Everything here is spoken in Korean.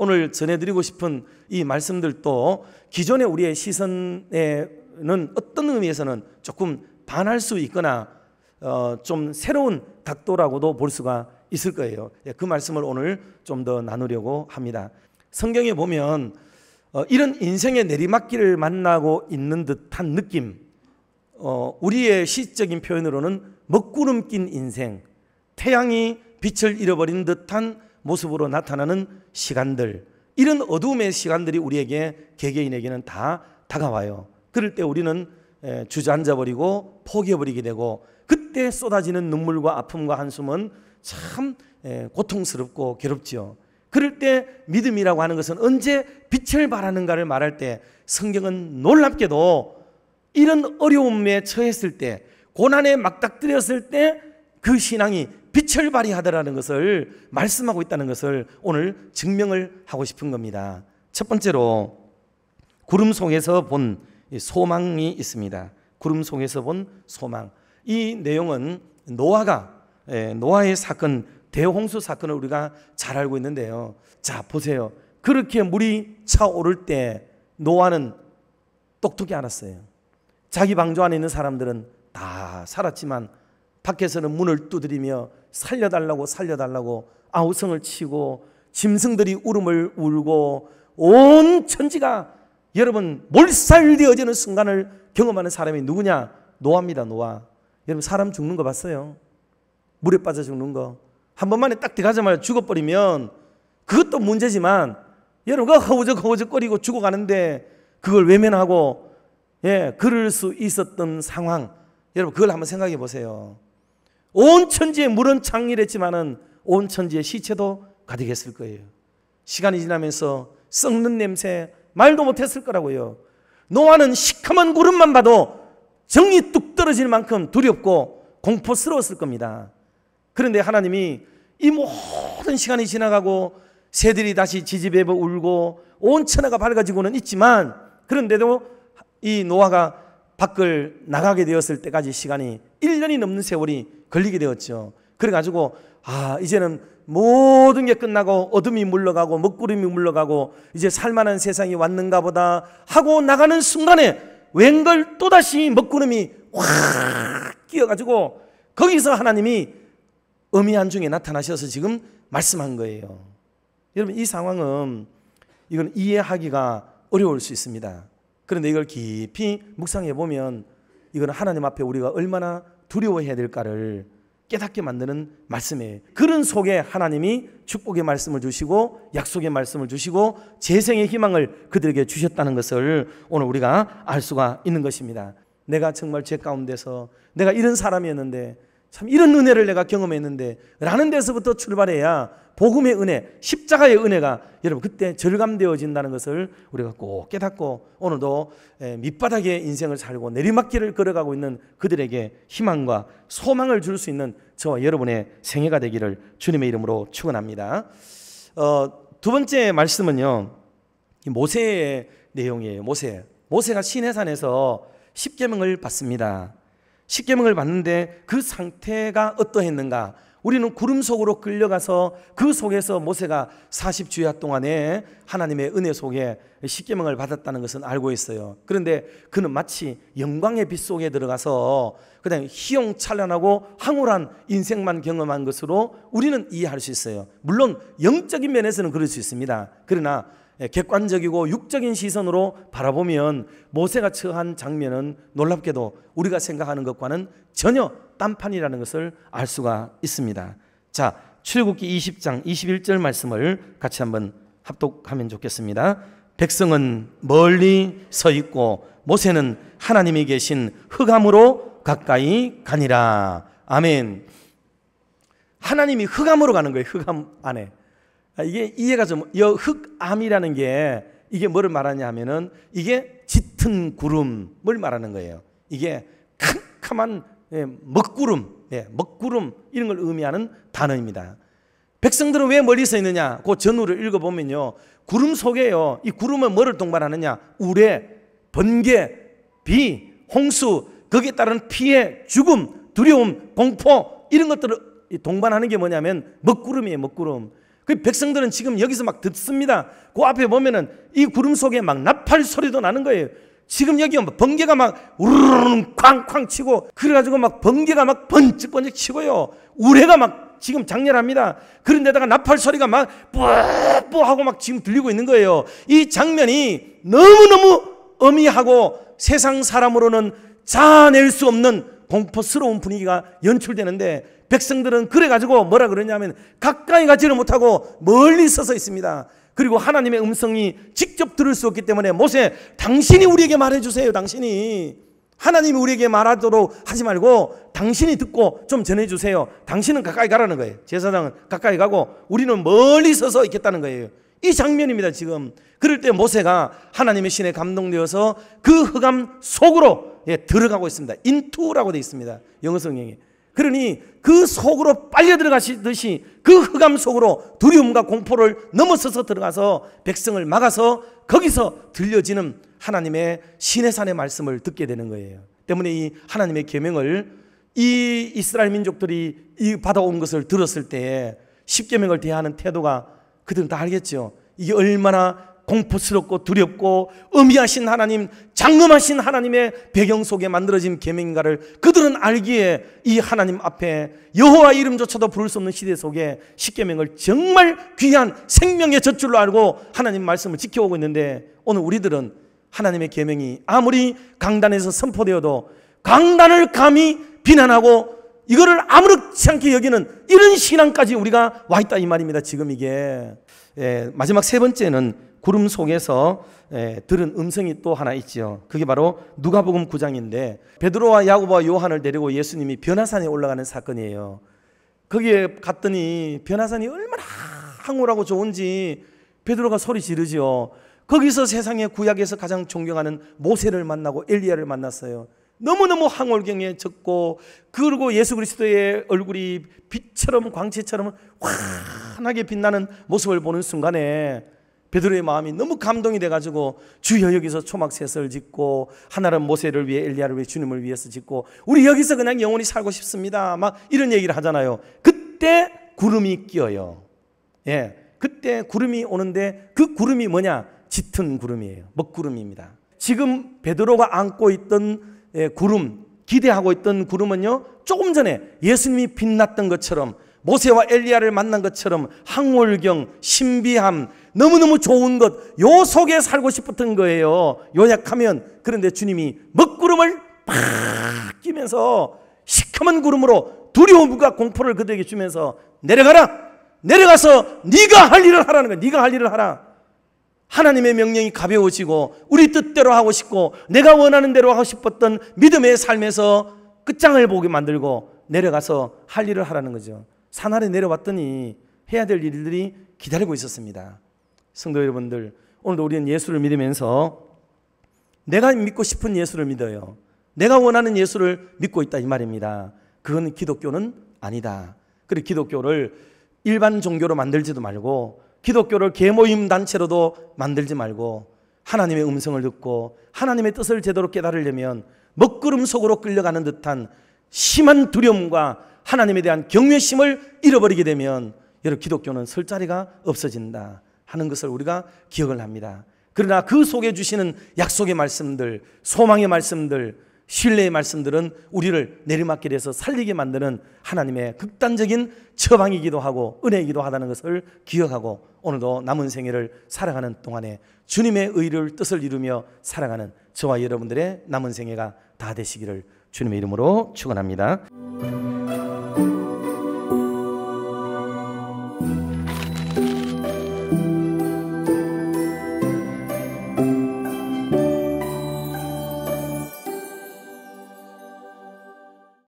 오늘 전해드리고 싶은 이 말씀들도 기존의 우리의 시선에는 어떤 의미에서는 조금 반할 수 있거나 좀 새로운 각도라고도 볼 수가 있을 거예요. 그 말씀을 오늘 좀 더 나누려고 합니다. 성경에 보면 이런 인생의 내리막길을 만나고 있는 듯한 느낌, 우리의 시적인 표현으로는 먹구름 낀 인생, 태양이 빛을 잃어버린 듯한 모습으로 나타나는 시간들, 이런 어두움의 시간들이 우리에게 개개인에게는 다 다가와요. 그럴 때 우리는 주저앉아버리고 포기해버리게 되고, 그때 쏟아지는 눈물과 아픔과 한숨은 참 고통스럽고 괴롭지요. 그럴 때 믿음이라고 하는 것은 언제 빛을 발하는가를 말할 때 성경은 놀랍게도 이런 어려움에 처했을 때, 고난에 맞닥뜨렸을 때 그 신앙이 빛을 발휘하더라는 것을 말씀하고 있다는 것을 오늘 증명을 하고 싶은 겁니다. 첫 번째로 구름 속에서 본 소망이 있습니다. 구름 속에서 본 소망. 이 내용은 노아의 사건, 대홍수 사건을 우리가 잘 알고 있는데요. 자, 보세요. 그렇게 물이 차오를 때 노아는 똑똑히 알았어요. 자기 방주 안에 있는 사람들은 다 살았지만 밖에서는 문을 두드리며 살려달라고 아우성을 치고 짐승들이 울음을 울고 온 천지가 여러분 몰살되어지는 순간을 경험하는 사람이 누구냐? 노아입니다. 노아. 여러분 사람 죽는 거 봤어요? 물에 빠져 죽는 거. 한 번만에 딱 들어가자마자 죽어버리면 그것도 문제지만 여러분 그 허우적거리고 죽어가는데 그걸 외면하고 그럴 수 있었던 상황, 여러분 그걸 한번 생각해 보세요. 온 천지에 물은 창렬했지만은 온 천지에 시체도 가득했을 거예요. 시간이 지나면서 썩는 냄새 말도 못했을 거라고요. 노아는 시커먼 구름만 봐도 정이 뚝 떨어질 만큼 두렵고 공포스러웠을 겁니다. 그런데 하나님이 이 모든 시간이 지나가고 새들이 다시 지지배버 울고 온 천하가 밝아지고는 있지만, 그런데도 이 노아가 밖을 나가게 되었을 때까지 시간이 1년이 넘는 세월이 걸리게 되었죠. 그래가지고 이제는 모든 게 끝나고 어둠이 물러가고 먹구름이 물러가고 이제 살만한 세상이 왔는가 보다 하고 나가는 순간에 웬걸 또다시 먹구름이 확 끼어가지고 거기서 하나님이 어미한 중에 나타나셔서 지금 말씀한 거예요. 여러분 이 상황은 이건 이해하기가 어려울 수 있습니다. 그런데 이걸 깊이 묵상해 보면 이건 하나님 앞에 우리가 얼마나 두려워해야 될까를 깨닫게 만드는 말씀이에요. 그런 속에 하나님이 축복의 말씀을 주시고 약속의 말씀을 주시고 재생의 희망을 그들에게 주셨다는 것을 오늘 우리가 알 수가 있는 것입니다. 내가 정말 죄 가운데서 내가 이런 사람이었는데 참 이런 은혜를 내가 경험했는데 라는 데서부터 출발해야 복음의 은혜, 십자가의 은혜가 여러분 그때 절감되어진다는 것을 우리가 꼭 깨닫고 오늘도 밑바닥의 인생을 살고 내리막길을 걸어가고 있는 그들에게 희망과 소망을 줄 수 있는 저와 여러분의 생애가 되기를 주님의 이름으로 축원합니다. 두 번째 말씀은요, 모세의 내용이에요. 모세가 시내산에서 십계명을 받습니다. 십계명을 받는데 그 상태가 어떠했는가? 우리는 구름 속으로 끌려가서 그 속에서 모세가 40주야 동안에 하나님의 은혜 속에 십계명을 받았다는 것은 알고 있어요. 그런데 그는 마치 영광의 빛 속에 들어가서 그냥 희용찬란하고 황홀한 인생만 경험한 것으로 우리는 이해할 수 있어요. 물론 영적인 면에서는 그럴 수 있습니다. 그러나 객관적이고 육적인 시선으로 바라보면 모세가 처한 장면은 놀랍게도 우리가 생각하는 것과는 전혀 딴판이라는 것을 알 수가 있습니다. 자, 출애굽기 20장 21절 말씀을 같이 한번 합독하면 좋겠습니다. 백성은 멀리 서 있고 모세는 하나님이 계신 흑암으로 가까이 가니라. 아멘. 하나님이 흑암으로 가는 거예요. 흑암 안에. 이게 이해가 좀, 흑암이라는 게 이게 뭐를 말하냐 하면은 이게 짙은 구름을 말하는 거예요. 이게 캄캄한 먹구름, 먹구름 이런 걸 의미하는 단어입니다. 백성들은 왜 멀리 서 있느냐? 그 전후를 읽어보면요, 구름 속에요, 이 구름은 뭐를 동반하느냐? 우레, 번개, 비, 홍수, 거기에 따른 피해, 죽음, 두려움, 공포 이런 것들을 동반하는 게 뭐냐면 먹구름이에요. 먹구름. 그 백성들은 지금 여기서 막 듣습니다. 그 앞에 보면은 이 구름 속에 막 나팔 소리도 나는 거예요. 지금 여기 번개가 막 우르르 쾅쾅 치고, 그래가지고 막 번개가 막 번쩍번쩍 치고요, 우레가 막 지금 장렬합니다. 그런데다가 나팔 소리가 막 뿌뿌 하고 막 지금 들리고 있는 거예요. 이 장면이 너무너무 어미하고 세상 사람으로는 자아낼 수 없는 공포스러운 분위기가 연출되는데, 백성들은 그래가지고 뭐라 그러냐면 가까이 가지를 못하고 멀리 서서 있습니다. 그리고 하나님의 음성이 직접 들을 수 없기 때문에 모세, 당신이 우리에게 말해주세요. 당신이, 하나님이 우리에게 말하도록 하지 말고 당신이 듣고 좀 전해주세요. 당신은 가까이 가라는 거예요. 제사장은 가까이 가고 우리는 멀리 서서 있겠다는 거예요. 이 장면입니다 지금. 그럴 때 모세가 하나님의 신에 감동되어서 그 흑암 속으로 들어가고 있습니다. 인투라고 되어 있습니다, 영어 성경에. 그러니 그 속으로 빨려 들어가시듯이 그 흑암 속으로 두려움과 공포를 넘어서서 들어가서 백성을 막아서 거기서 들려지는 하나님의 시내산의 말씀을 듣게 되는 거예요. 때문에 이 하나님의 계명을 이 이스라엘 민족들이 이 받아온 것을 들었을 때 십계명을 대하는 태도가, 그들은 다 알겠죠. 이게 얼마나 공포스럽고 두렵고 엄미하신 하나님, 장엄하신 하나님의 배경 속에 만들어진 계명인가를 그들은 알기에 이 하나님 앞에 여호와 이름조차도 부를 수 없는 시대 속에 십계명을 정말 귀한 생명의 젖줄로 알고 하나님 말씀을 지켜오고 있는데, 오늘 우리들은 하나님의 계명이 아무리 강단에서 선포되어도 강단을 감히 비난하고 이거를 아무렇지 않게 여기는 이런 신앙까지 우리가 와 있다 이 말입니다 지금 이게. 마지막 세 번째는 구름 속에서 들은 음성이 또 하나 있죠. 그게 바로 누가복음 9장인데, 베드로와 야고보와 요한을 데리고 예수님이 변화산에 올라가는 사건이에요. 거기에 갔더니 변화산이 얼마나 황홀하고 좋은지 베드로가 소리 지르죠. 거기서 세상의 구약에서 가장 존경하는 모세를 만나고 엘리야를 만났어요. 너무너무 황홀경에 젖고, 그리고 예수 그리스도의 얼굴이 빛처럼 광채처럼 환하게 빛나는 모습을 보는 순간에 베드로의 마음이 너무 감동이 돼가지고, 주여 여기서 초막셋을 짓고, 하나는 모세를 위해, 엘리야를 위해, 주님을 위해서 짓고, 우리 여기서 그냥 영원히 살고 싶습니다, 막 이런 얘기를 하잖아요. 그때 구름이 끼어요. 그때 구름이 오는데 그 구름이 뭐냐? 짙은 구름이에요. 먹구름입니다. 지금 베드로가 안고 있던 구름, 기대하고 있던 구름은요, 조금 전에 예수님이 빛났던 것처럼, 모세와 엘리야를 만난 것처럼 황홀경, 신비함, 너무너무 좋은 것, 요 속에 살고 싶었던 거예요, 요약하면. 그런데 주님이 먹구름을 팍 끼면서 시커먼 구름으로 두려움과 공포를 그들에게 주면서 내려가라, 내려가서 네가 할 일을 하라는 거야. 네가 할 일을 하라. 하나님의 명령이 가벼워지고 우리 뜻대로 하고 싶고 내가 원하는 대로 하고 싶었던 믿음의 삶에서 끝장을 보게 만들고 내려가서 할 일을 하라는 거죠. 산 아래 내려왔더니 해야 될 일들이 기다리고 있었습니다. 성도 여러분들, 오늘도 우리는 예수를 믿으면서 내가 믿고 싶은 예수를 믿어요. 내가 원하는 예수를 믿고 있다 이 말입니다. 그건 기독교는 아니다. 그리고 기독교를 일반 종교로 만들지도 말고, 기독교를 계모임 단체로도 만들지 말고, 하나님의 음성을 듣고 하나님의 뜻을 제대로 깨달으려면 먹구름 속으로 끌려가는 듯한 심한 두려움과 하나님에 대한 경외심을 잃어버리게 되면 여러분, 기독교는 설 자리가 없어진다 하는 것을 우리가 기억을 합니다. 그러나 그 속에 주시는 약속의 말씀들, 소망의 말씀들, 신뢰의 말씀들은 우리를 내리막길에서 살리게 만드는 하나님의 극단적인 처방이기도 하고 은혜이기도 하다는 것을 기억하고, 오늘도 남은 생애를 살아가는 동안에 주님의 의를 뜻을 이루며 살아가는 저와 여러분들의 남은 생애가 다 되시기를 주님의 이름으로 축원합니다.